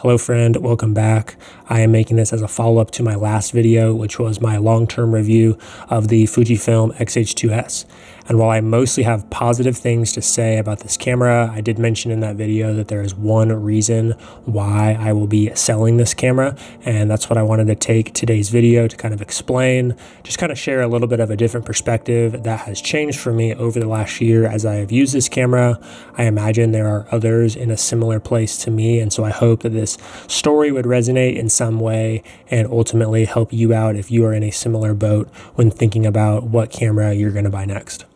Hello friend, welcome back. I am making this as a follow-up to my last video, which was my long-term review of the Fujifilm XH2S. And while I mostly have positive things to say about this camera, I did mention in that video that there is one reason why I will be selling this camera, and that's what I wanted to take today's video to kind of explain, just kind of share a little bit of a different perspective that has changed for me over the last year as I have used this camera. I imagine there are others in a similar place to me, and so I hope that this story would resonate in some way and ultimately help you out if you are in a similar boat when thinking about what camera you're going to buy next.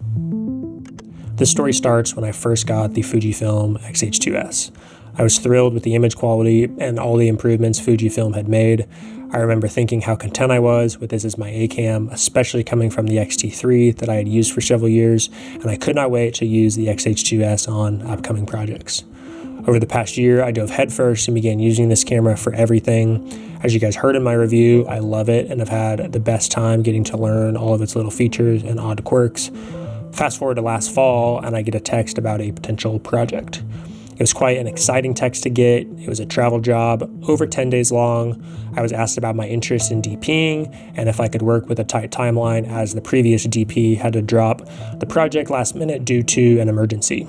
This story starts when I first got the Fujifilm XH2S. I was thrilled with the image quality and all the improvements Fujifilm had made. I remember thinking how content I was with this as my A-cam, especially coming from the X-T3 that I had used for several years, and I could not wait to use the XH2S on upcoming projects. Over the past year, I dove headfirst and began using this camera for everything. As you guys heard in my review, I love it and have had the best time getting to learn all of its little features and odd quirks. Fast forward to last fall, and I get a text about a potential project. It was quite an exciting text to get. It was a travel job, over 10 days long. I was asked about my interest in DPing and if I could work with a tight timeline, as the previous DP had to drop the project last minute due to an emergency.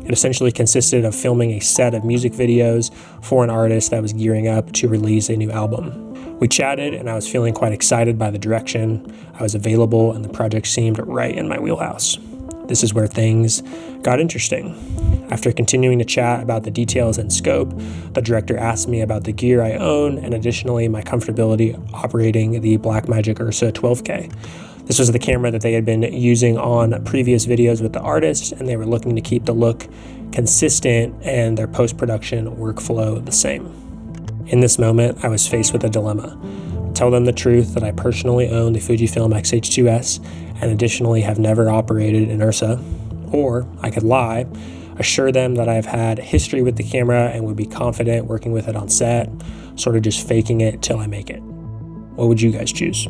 It essentially consisted of filming a set of music videos for an artist that was gearing up to release a new album. We chatted, and I was feeling quite excited by the direction. I was available, and the project seemed right in my wheelhouse. This is where things got interesting. After continuing to chat about the details and scope, the director asked me about the gear I own and additionally my comfortability operating the Blackmagic Ursa 12K. This was the camera that they had been using on previous videos with the artist, and they were looking to keep the look consistent and their post-production workflow the same. In this moment, I was faced with a dilemma. Tell them the truth that I personally own the Fujifilm XH2S and additionally have never operated an Ursa, or I could lie, assure them that I've had history with the camera and would be confident working with it on set, sort of just faking it till I make it. What would you guys choose?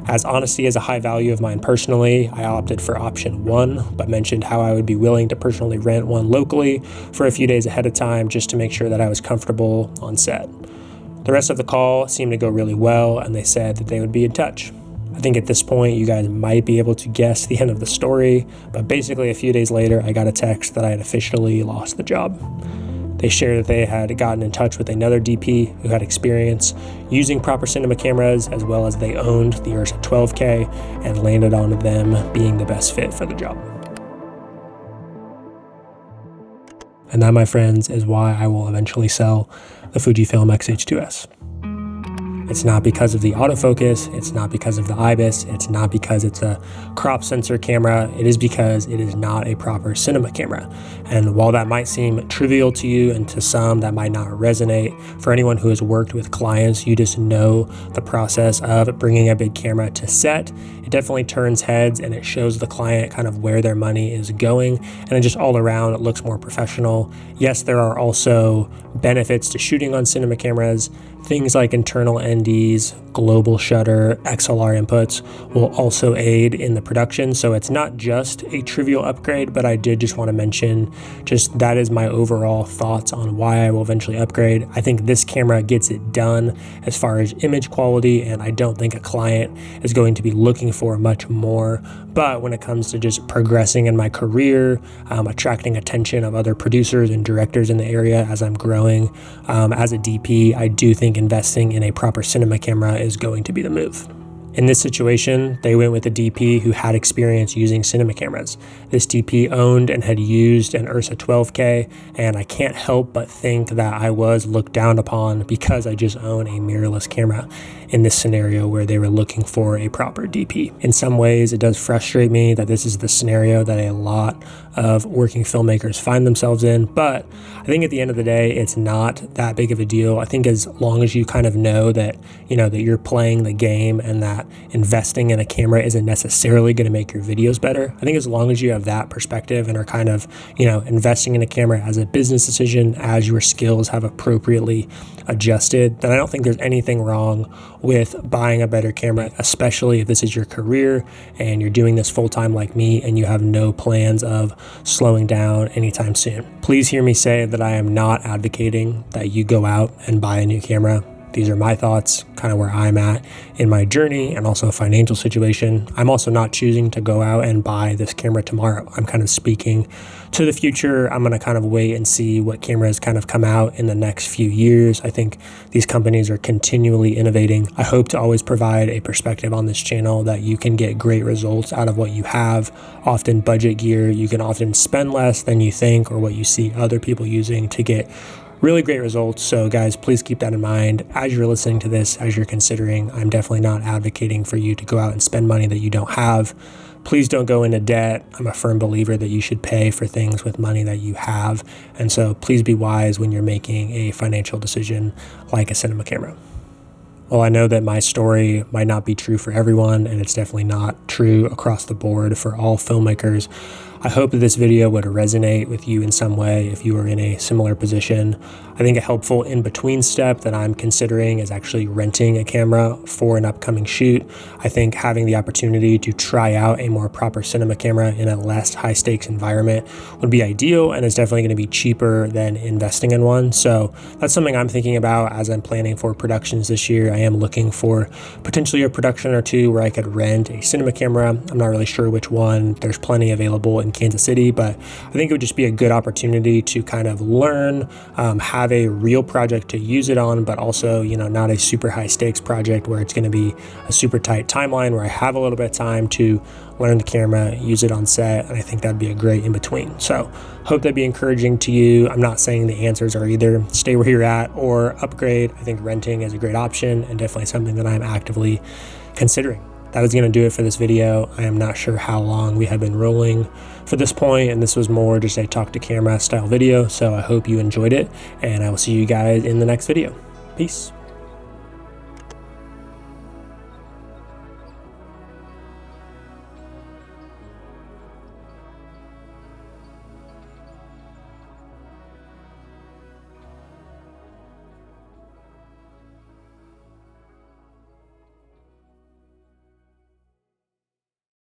As honesty is a high value of mine personally, I opted for option 1, but mentioned how I would be willing to personally rent one locally for a few days ahead of time just to make sure that I was comfortable on set. The rest of the call seemed to go really well, and they said that they would be in touch. I think at this point you guys might be able to guess the end of the story, but basically a few days later I got a text that I had officially lost the job. They shared that they had gotten in touch with another DP who had experience using proper cinema cameras, as well as they owned the Ursa 12K, and landed on them being the best fit for the job. And that, my friends, is why I will eventually sell the Fujifilm XH2S. It's not because of the autofocus, it's not because of the IBIS, it's not because it's a crop sensor camera, it is because it is not a proper cinema camera. And while that might seem trivial to you and to some that might not resonate, for anyone who has worked with clients, you just know the process of bringing a big camera to set. It definitely turns heads and it shows the client kind of where their money is going, and it just all around it looks more professional. Yes, there are also benefits to shooting on cinema cameras. Things like internal NDs, global shutter, XLR inputs will also aid in the production. So it's not just a trivial upgrade, but I did just want to mention just that is my overall thoughts on why I will eventually upgrade. I think this camera gets it done as far as image quality, and I don't think a client is going to be looking for much more. But when it comes to just progressing in my career, attracting attention of other producers and directors in the area as I'm growing as a DP, I do think investing in a proper cinema camera is going to be the move. In this situation, they went with a DP who had experience using cinema cameras. This DP owned and had used an Ursa 12K, and I can't help but think that I was looked down upon because I just own a mirrorless camera in this scenario where they were looking for a proper DP. In some ways, it does frustrate me that this is the scenario that a lot of working filmmakers find themselves in, but I think at the end of the day, it's not that big of a deal. I think as long as you kind of know that, that you're playing the game and that that investing in a camera isn't necessarily going to make your videos better. I think as long as you have that perspective and are kind of, investing in a camera as a business decision as your skills have appropriately adjusted, then I don't think there's anything wrong with buying a better camera, especially if this is your career and you're doing this full-time like me and you have no plans of slowing down anytime soon. Please hear me say that I am not advocating that you go out and buy a new camera. These are my thoughts, kind of where I'm at in my journey and also financial situation. I'm also not choosing to go out and buy this camera tomorrow. I'm kind of speaking to the future. I'm going to kind of wait and see what cameras kind of come out in the next few years. I think these companies are continually innovating. I hope to always provide a perspective on this channel that you can get great results out of what you have. Often budget gear, you can often spend less than you think or what you see other people using to get really great results. So guys, please keep that in mind as you're listening to this, as you're considering. I'm definitely not advocating for you to go out and spend money that you don't have. Please don't go into debt. I'm a firm believer that you should pay for things with money that you have. And so please be wise when you're making a financial decision like a cinema camera. Well, I know that my story might not be true for everyone, and it's definitely not true across the board for all filmmakers. I hope that this video would resonate with you in some way if you are in a similar position. I think a helpful in-between step that I'm considering is actually renting a camera for an upcoming shoot. I think having the opportunity to try out a more proper cinema camera in a less high-stakes environment would be ideal, and it's definitely going to be cheaper than investing in one. So that's something I'm thinking about as I'm planning for productions this year. I am looking for potentially a production or two where I could rent a cinema camera. I'm not really sure which one. There's plenty available in Kansas City, but I think it would just be a good opportunity to kind of learn, have a real project to use it on, but also, not a super high stakes project where it's going to be a super tight timeline where I have a little bit of time to learn the camera, use it on set, and I think that'd be a great in between. So hope that'd be encouraging to you. I'm not saying the answers are either stay where you're at or upgrade. I think renting is a great option and definitely something that I'm actively considering. That is going to do it for this video. I am not sure how long we have been rolling for this point, and this was more just a talk to camera style video. So I hope you enjoyed it, and I will see you guys in the next video. Peace.